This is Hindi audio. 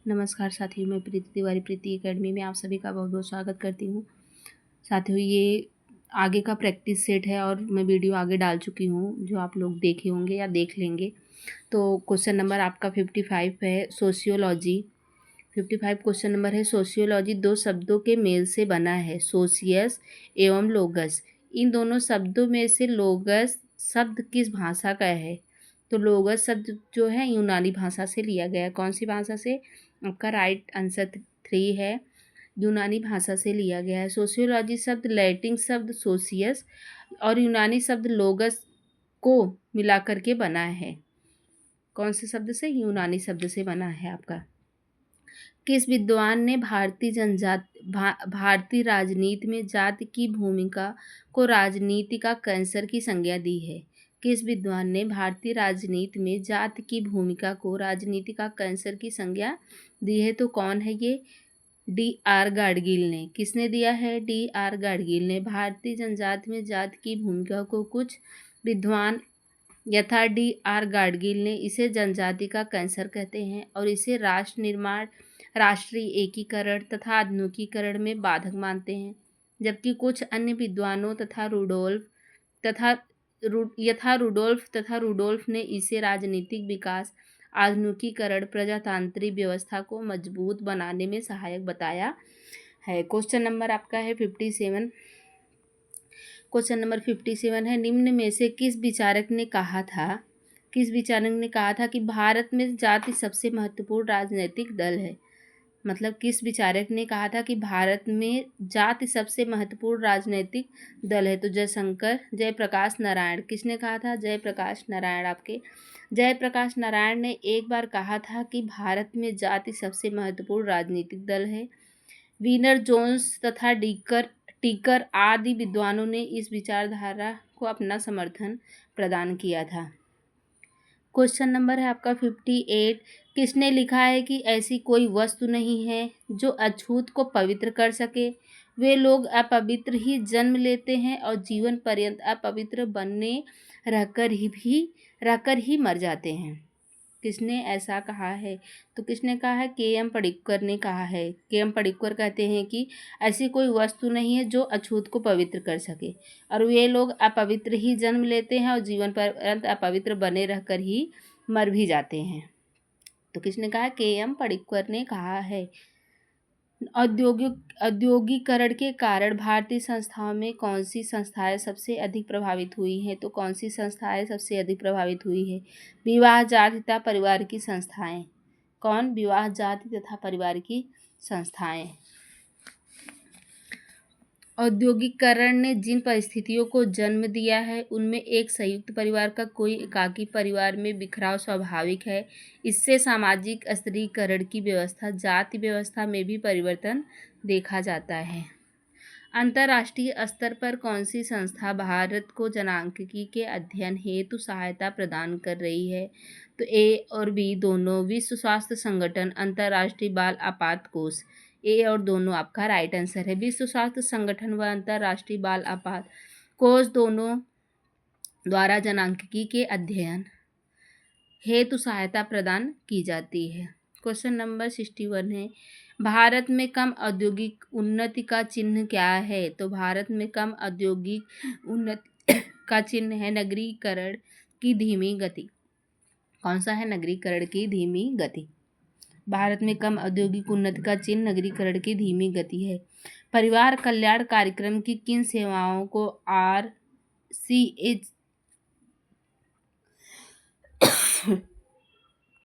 नमस्कार साथियों, मैं प्रीति तिवारी प्रीति एकेडमी में आप सभी का बहुत बहुत स्वागत करती हूँ। साथियों, ये आगे का प्रैक्टिस सेट है और मैं वीडियो आगे डाल चुकी हूँ जो आप लोग देखे होंगे या देख लेंगे। तो क्वेश्चन नंबर आपका 55 है सोशियोलॉजी। 55 क्वेश्चन नंबर है सोशियोलॉजी दो शब्दों के मेल से बना है, सोशियस एवं लोगस। इन दोनों शब्दों में से लोगस शब्द किस भाषा का है? तो लोगस शब्द जो है यूनानी भाषा से लिया गया है। कौन सी भाषा से? आपका राइट आंसर 3 है, यूनानी भाषा से लिया गया है। सोशियोलॉजी शब्द लैटिन शब्द सोशियस और यूनानी शब्द लोगस को मिलाकर के बना है। कौन से शब्द से? यूनानी शब्द से बना है आपका। किस विद्वान ने भारतीय राजनीति में जाति की भूमिका को राजनीति का कैंसर की संज्ञा दी है? किस विद्वान ने भारतीय राजनीति में जाति की भूमिका को राजनीति का कैंसर की संज्ञा दी है? तो कौन है ये? D.R. गाडगिल ने। किसने दिया है? D.R. गाडगिल ने। भारतीय जनजाति में जाति की भूमिका को कुछ विद्वान यथा D.R. गाडगिल ने इसे जनजाति का कैंसर कहते हैं और इसे राष्ट्र निर्माण, राष्ट्रीय एकीकरण तथा आधुनिकीकरण में बाधक मानते हैं, जबकि कुछ अन्य विद्वानों रुडोल्फ तथा रुडोल्फ ने इसे राजनीतिक विकास, आधुनिकीकरण, प्रजातांत्रिक व्यवस्था को मजबूत बनाने में सहायक बताया है। क्वेश्चन नंबर आपका है 57। क्वेश्चन नंबर 57 है, निम्न में से किस विचारक ने कहा था कि भारत में जाति सबसे महत्वपूर्ण राजनीतिक दल है? मतलब किस विचारक ने कहा था कि भारत में जाति सबसे महत्वपूर्ण राजनीतिक दल है? तो जयप्रकाश नारायण। किसने कहा था? जयप्रकाश नारायण। आपके जयप्रकाश नारायण ने एक बार कहा था कि भारत में जाति सबसे महत्वपूर्ण राजनीतिक दल है। वीनर जोन्स तथा टीकर आदि विद्वानों ने इस विचारधारा को अपना समर्थन प्रदान किया था। क्वेश्चन नंबर है आपका 58। किसने लिखा है कि ऐसी कोई वस्तु नहीं है जो अछूत को पवित्र कर सके? वे लोग अपवित्र ही जन्म लेते हैं और जीवन पर्यंत अपवित्र बने रहकर ही मर जाते हैं। किसने ऐसा कहा है? तो किसने कहा है? के.एम. पडिक्कर ने कहा है। के.एम. पडिक्कर कहते हैं कि ऐसी कोई वस्तु नहीं है जो अछूत को पवित्र कर सके और वे लोग अपवित्र ही जन्म लेते हैं और जीवन पर्यंत अपवित्र बने रहकर ही मर भी जाते हैं। तो किसने कहा? के.एम. पडिक्कर ने कहा है। औद्योगिकरण के कारण भारतीय संस्थाओं में कौन सी संस्थाएं सबसे अधिक प्रभावित हुई हैं? तो कौन सी संस्थाएं सबसे अधिक प्रभावित हुई है? विवाह, जाति तथा परिवार की संस्थाएं। कौन? विवाह, जाति तथा परिवार की संस्थाएं। औद्योगिकरण ने जिन परिस्थितियों को जन्म दिया है उनमें एक संयुक्त परिवार का कोई एकाकी परिवार में बिखराव स्वाभाविक है। इससे सामाजिक स्त्रीकरण की व्यवस्था, जाति व्यवस्था में भी परिवर्तन देखा जाता है। अंतर्राष्ट्रीय स्तर पर कौन सी संस्था भारत को जनांकिकी के अध्ययन हेतु सहायता प्रदान कर रही है? तो ए और बी दोनों। विश्व स्वास्थ्य संगठन, अंतर्राष्ट्रीय बाल आपात कोष। ए और दोनों आपका राइट आंसर है। विश्व स्वास्थ्य संगठन व अंतर्राष्ट्रीय बाल आपात कोष दोनों द्वारा जनांकिकी के अध्ययन हेतु सहायता प्रदान की जाती है। क्वेश्चन नंबर 61 है, भारत में कम औद्योगिक उन्नति का चिन्ह क्या है? तो भारत में कम औद्योगिक उन्नति का चिन्ह है नगरीकरण की धीमी गति। कौन सा है? नगरीकरण की धीमी गति। भारत में कम औद्योगिक उन्नति का चिन्ह नगरीकरण की धीमी गति है। परिवार कल्याण कार्यक्रम की किन सेवाओं को RCH